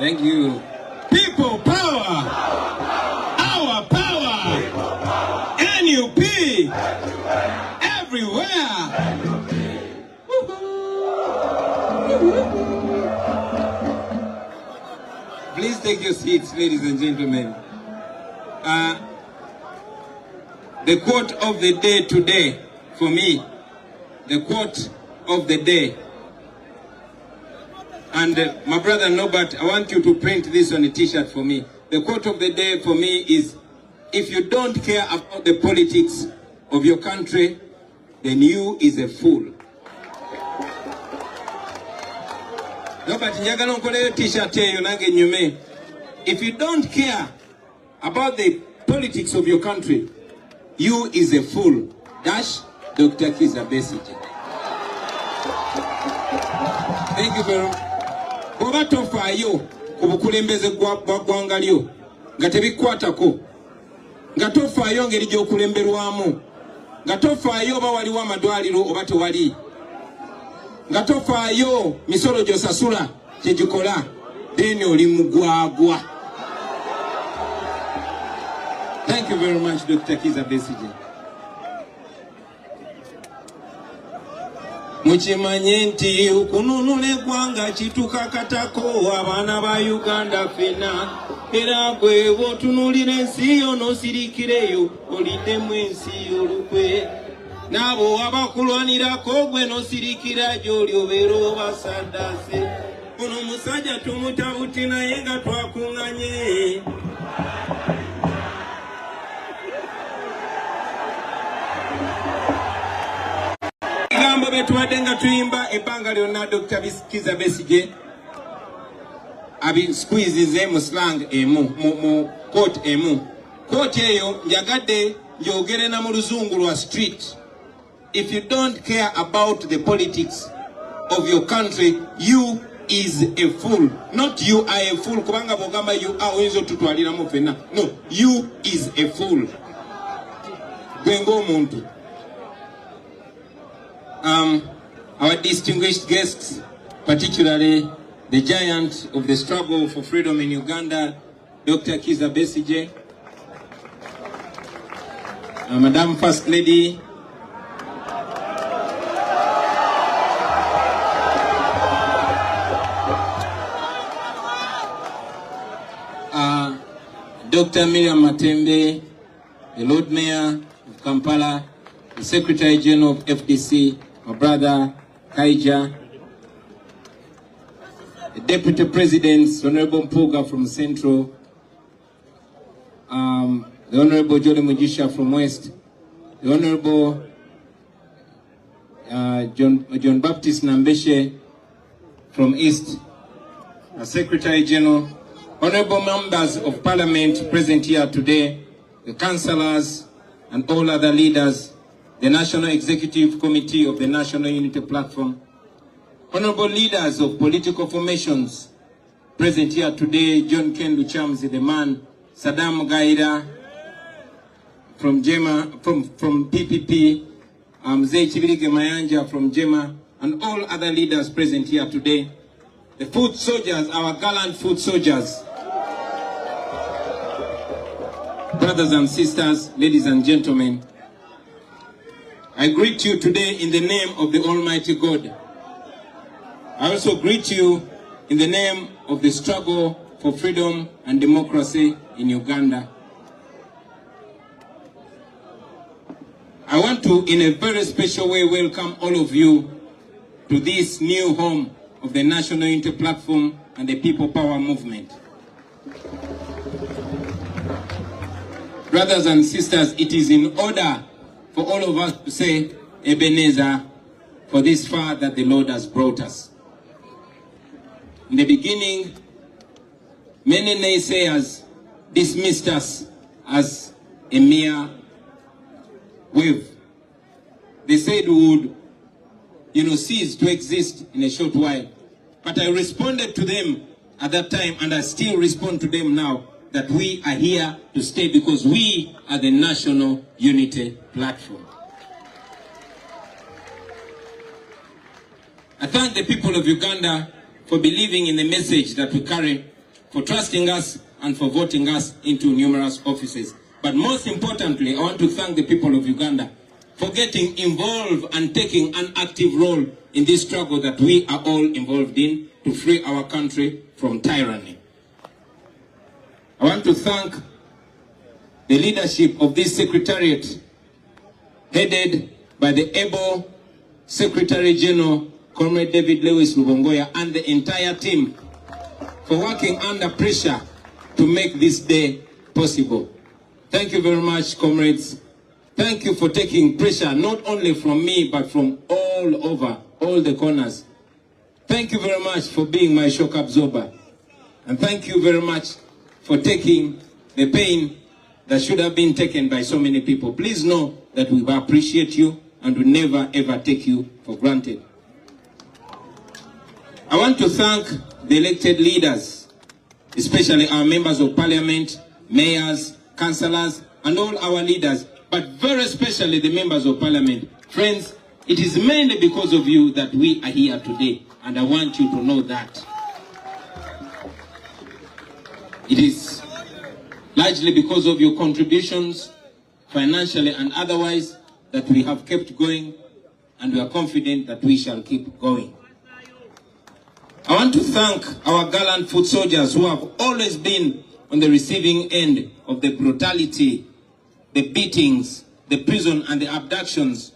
Thank you. People power. Our power. NUP. Everywhere. Please take your seats, ladies and gentlemen. The quote of the day today, for me, the quote of the day. And my brother Norbert, I want you to print this on a t-shirt for me. The quote of the day for me is, if you don't care about the politics of your country, then you is a fool. Norbert, njagala nkole t-shirt eyo nange nyume. If you don't care about the politics of your country, you is a fool. Dash Dr. Kizza Besigye. Thank you very much. Bw'oba tofaayo ku bukulembeze bwa ggwanga lyo nga tebikwatako, nga tofaayo ngeri gy'okulemberwamu, nga tofaayo oba waliwo amadwaliro oba tewali, nga tofaayo misolo gy'osasula kye gikola, then oli mugwagwa. Thank you very much, Dr. Kizza Besigye. Mukimanye nti okununula eggwanga kitukakatako abaana ba Uganda fena, era gwe bw'otunuulira ensi yo n'osirikireyo oliddemu ensi olukwe, n'abo abakulwanirako gwe n'osirikira gy'oli obeera obasaddaase. Ono musajja tumutabuti naye nga twakuŋŋanye. Gambo betuwadde nga tuyimba ebbanga lyonna Dr. Kizza Besigye abisqueezeze mu slang emu, mu quote emu. Quote eyo njagadde njogere na mu luzungu lwa street. If you don't care about the politics of your country, you is a fool. Not you are a fool. Kubanga bogamba you are oyinza otutwaliramu fenna. No, you is a fool. Gwengo omuntu. Our distinguished guests, particularly the giant of the struggle for freedom in Uganda, Dr. Kizza Besigye, Madam First Lady, Dr. Miriam Matembe, the Lord Mayor of Kampala, the Secretary General of FDC, my brother Kaija, the Deputy President, Honorable Mpuga from Central, the Honorable Jolly Mujisha from West, the Honorable John Baptist Nambeshe from East, the Secretary General, Honorable members of Parliament present here today, the councillors and all other leaders, the National Executive Committee of the National Unity Platform, honorable leaders of political formations present here today, John Kendu Chamzi, the man, Saddam Gaida from Jema, from PPP, Mzee Chibilige Mayanja from Jema, and all other leaders present here today. The foot soldiers, our gallant foot soldiers, brothers and sisters, ladies and gentlemen, I greet you today in the name of the Almighty God. I also greet you in the name of the struggle for freedom and democracy in Uganda. I want to, in a very special way, welcome all of you to this new home of the National Unity Platform and the People Power Movement. Brothers and sisters, it is in order for all of us to say, Ebenezer, for this far that the Lord has brought us. In the beginning, many naysayers dismissed us as a mere wave. They said we would, cease to exist in a short while. But I responded to them at that time, and I still respond to them now, that we are here to stay because we are the National Unity Platform. I thank the people of Uganda for believing in the message that we carry for trusting us and for voting us into numerous offices. But most importantly, I want to thank the people of Uganda for getting involved and taking an active role in this struggle that we are all involved in to free our country from tyranny. I want to thank the leadership of this secretariat, headed by the able Secretary General, Comrade David Lewis Lubongoya, and the entire team for working under pressure to make this day possible. Thank you very much, comrades. Thank you for taking pressure, not only from me, but from all over, all the corners. Thank you very much for being my shock absorber. And thank you very much for taking the pain that should have been taken by so many people. Please know that we appreciate you and we never ever take you for granted. I want to thank the elected leaders, especially our members of parliament, mayors, councillors, and all our leaders, but very especially the members of parliament. Friends, it is mainly because of you that we are here today, and I want you to know that. It is largely because of your contributions, financially and otherwise, that we have kept going, and we are confident that we shall keep going. I want to thank our gallant foot soldiers who have always been on the receiving end of the brutality, the beatings, the prison, and the abductions.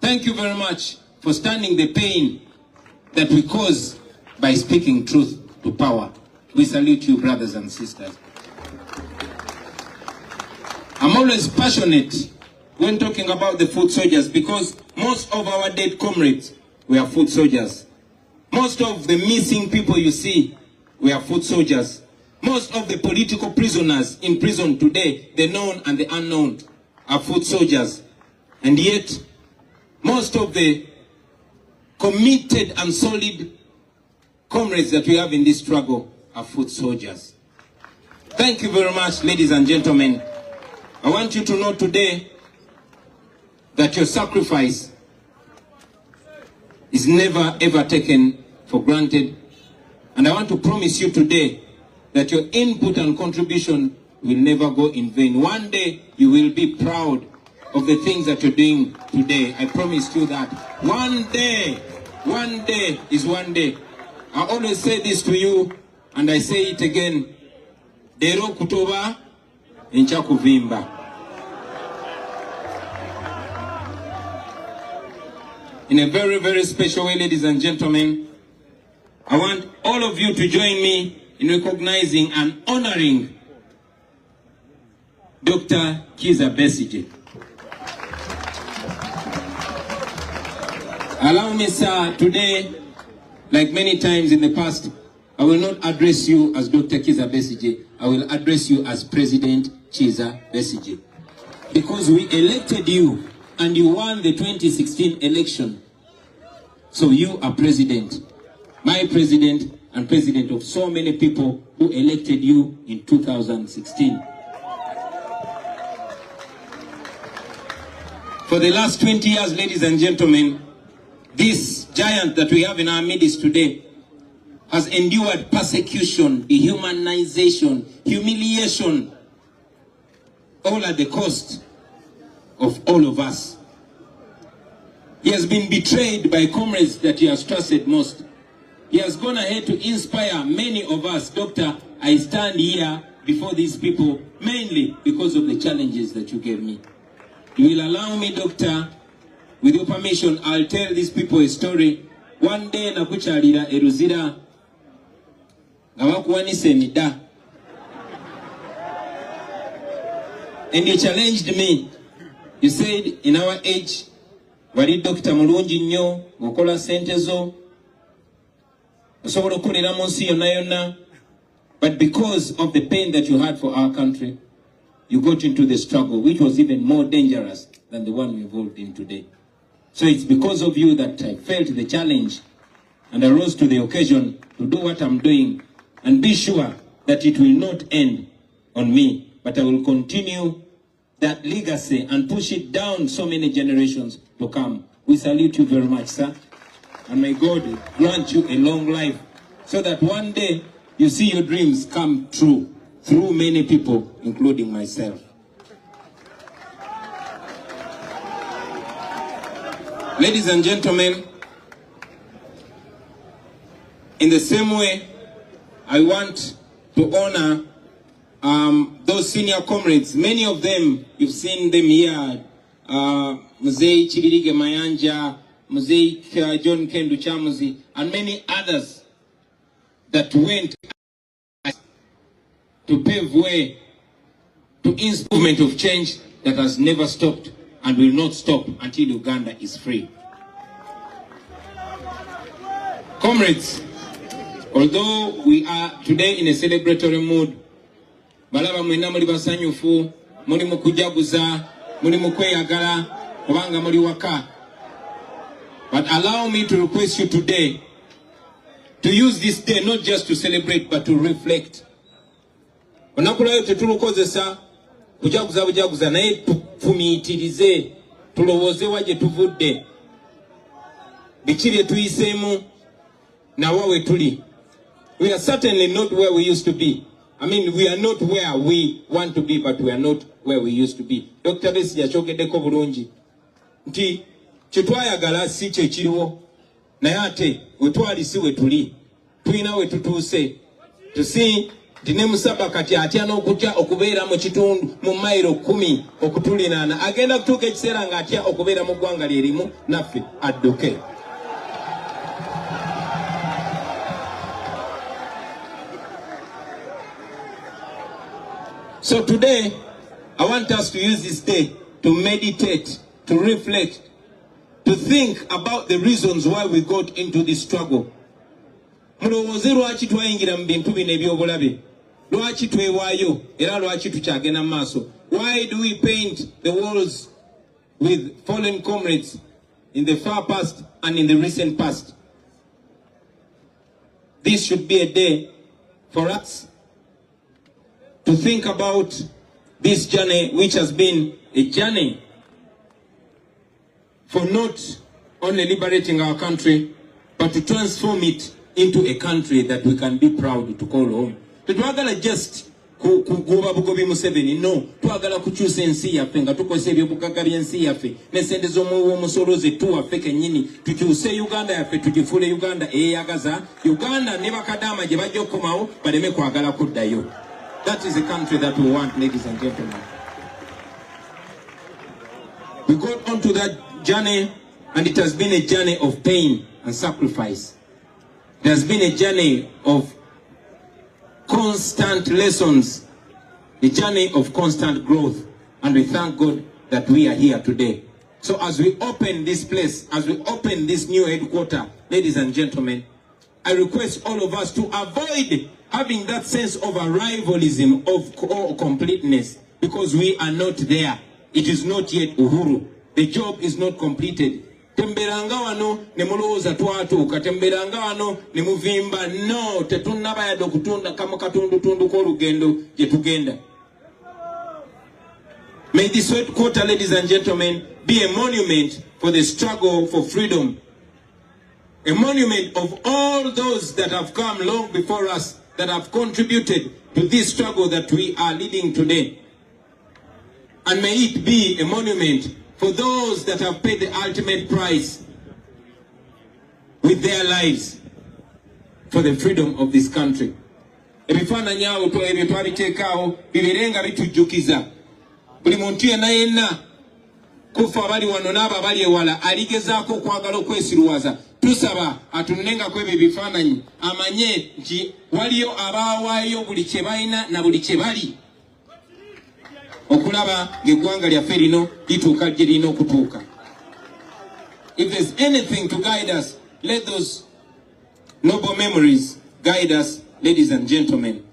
Thank you very much for standing the pain that we cause by speaking truth to power. We salute you, brothers and sisters. I'm always passionate when talking about the foot soldiers because most of our dead comrades were foot soldiers. Most of the missing people you see were foot soldiers. Most of the political prisoners in prison today, the known and the unknown, are foot soldiers. And yet, most of the committed and solid comrades that we have in this struggle are foot soldiers. Thank you very much, ladies and gentlemen. I want you to know today that your sacrifice is never ever taken for granted. And I want to promise you today that your input and contribution will never go in vain. One day you will be proud of the things that you're doing today. I promise you that. One day is one day. I always say this to you, and I say it again. Dero kutoba, encha kuvimba. In a very, very special way, ladies and gentlemen, I want all of you to join me in recognizing and honoring Dr. Kizza Besigye. Allow me, sir, today, like many times in the past, I will not address you as Dr. Kizza Besigye. I will address you as President Kizza Besigye. Because we elected you and you won the 2016 election. So you are president, my president, and president of so many people who elected you in 2016. For the last 20 years, ladies and gentlemen, this giant that we have in our midst today has endured persecution, dehumanization, humiliation, all at the cost of all of us. He has been betrayed by comrades that he has trusted most. He has gone ahead to inspire many of us. Doctor, I stand here before these people mainly because of the challenges that you gave me. You will allow me, Doctor, with your permission, I'll tell these people a story. One day, nakuchalira eruzira ngawakuwanise emida. And you challenged me. You said, in our age, wali Dr. mulungi nnyo, okola sente zo, osobola okolera mu nsi yonna yonna. But because of the pain that you had for our country, you got into the struggle, which was even more dangerous than the one we're involved in today. So it's because of you that I felt the challenge and I rose to the occasion to do what I'm doing and be sure that it will not end on me, but I will continue that legacy and push it down so many generations to come. We salute you very much, sir. And may God grant you a long life so that one day you see your dreams come true through many people, including myself. Ladies and gentlemen, in the same way, I want to honor those senior comrades. Many of them, you've seen them here. Mzee Chibirige Mayanja, Mzee John Kendu Chamuzi, and many others that went to pave way to movement of change that has never stopped and will not stop until Uganda is free. Comrades, although we are today in a celebratory mood, balaba mwena muli basanyufu, muli mukujaguza, muli mukweyagala, kubanga muli waka. But allow me to request you today to use this day not just to celebrate but to reflect. Onakulayo tetulukozesa kujaguza bujaguza naye tufumiitirize, tulowooze waje tuvudde, bikiri tuyisemu na wawe tuli. We are certainly not where we used to be. I mean, we are not where we want to be, but we are not where we used to be. Dr. Besija chokedeko bulungi nti kitwayagala si kye kiriwo, naye ate wetwali si wetuli, tulina wetutuuse. Tusi tine musaba kati atya n'okutya okubeera mu kitundu mu mayiro 10 okutulinaana, agenda kutuuka ekiseera nga atya okubeera mu ggwanga lyerimu naffe adduke. So today, I want us to use this day to meditate, to reflect, to think about the reasons why we got into this struggle. Mulowooze lwaki twayingira mu bintu bino eby'obulabe, lwaki twewaayo era lwaki tukyagenda maaso. Why do we paint the walls with fallen comrades in the far past and in the recent past? This should be a day for us to think about this journey, which has been a journey for not only liberating our country, but to transform it into a country that we can be proud to call home. Twagala just kugoba bugobi Museveni, no. Twagala kukyusa ensi yaffe nga tukozesa ebyobugagga by'ensi yaffe n'essente z'omusolo ze tuwaffe kennyini, tukyuse Uganda yaffe tugifuule Uganda eyeyagaza, Uganda ne bakadaama gye bajja okukomawo baleme kwagala kuddayo. That is the country that we want, ladies and gentlemen. We got onto that journey, and it has been a journey of pain and sacrifice. It has been a journey of constant lessons, a journey of constant growth, and we thank God that we are here today. So as we open this place, as we open this new headquarter, ladies and gentlemen, I request all of us to avoid having that sense of arrivalism, of completeness, because we are not there. It is not yet Uhuru. The job is not completed. Temberanga wano ne mulowooza twatuuka, temberanga wano ne muvimba. No, tetunnaba yadde okutunda kama katundutundu k'olugendo gye tugenda. May this headquarter, ladies and gentlemen, be a monument for the struggle for freedom. A monument of all those that have come long before us, that have contributed to this struggle that we are leading today. And may it be a monument for those that have paid the ultimate price with their lives for the freedom of this country. Ebifaananyi awo ebyo twabiteekaawo bibeerenga bitujjukiza buli muntu yenna kufa abali wano n'abo abali ewala aligezaako okwagala okwesiruwaza. Tusaba atunulengako ebyo ebifaananyi amanye nti waliyo abaawaayo buli kye balina na buli kye bali okulaba ng'eggwanga lyaffe lino lituuka gye lirina okutuuka. If there's anything to guide us, let those noble memories guide us, ladies and gentlemen.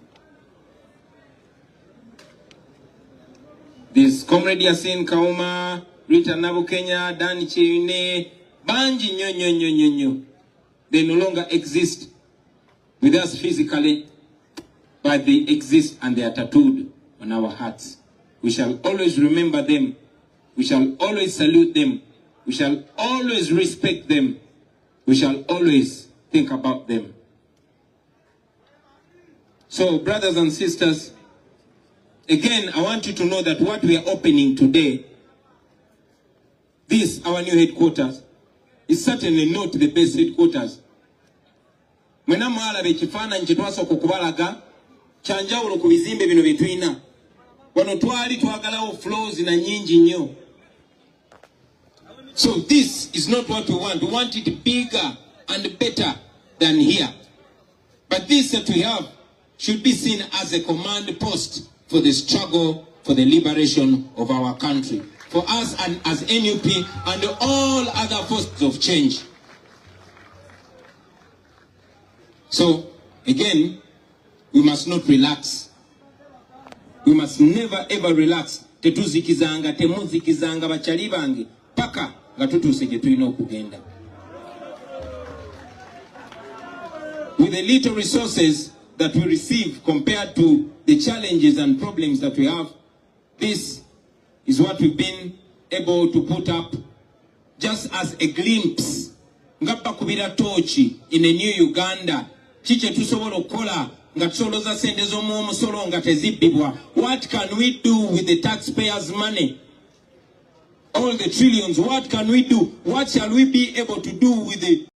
There's Comrade Yasin Kauma, Rita Nabukenya, Dani Cheyune, Banji nyo. They no longer exist with us physically, but they exist and they are tattooed on our hearts. We shall always remember them. We shall always salute them. We shall always respect them. We shall always think about them. So, brothers and sisters, again, I want you to know that what we are opening today, this, our new headquarters, is certainly not the best headquarters. Mwena mwala bechifana nchitwaso kukubalaga, chanjawulo kubizimbe bino betwina. Wano twali twagalawo flows na nyingi nyo. So this is not what we want. We want it bigger and better than here. But this that we have should be seen as a command post for the struggle for the liberation of our country. For us and as NUP and all other forces of change. So, again, we must not relax. We must never ever relax. Tetuzikizanga, temuzikizanga, bachali bange, paka, gatutuse tulina okugenda. With the little resources that we receive compared to the challenges and problems that we have, this is what we've been able to put up just as a glimpse. Ngapa kubira tochi in a new Uganda. Chiche tusobola okola nga tusoloza sente z'omusolo nga tezibibwa. What can we do with the taxpayers' money? All the trillions, what can we do? What shall we be able to do with the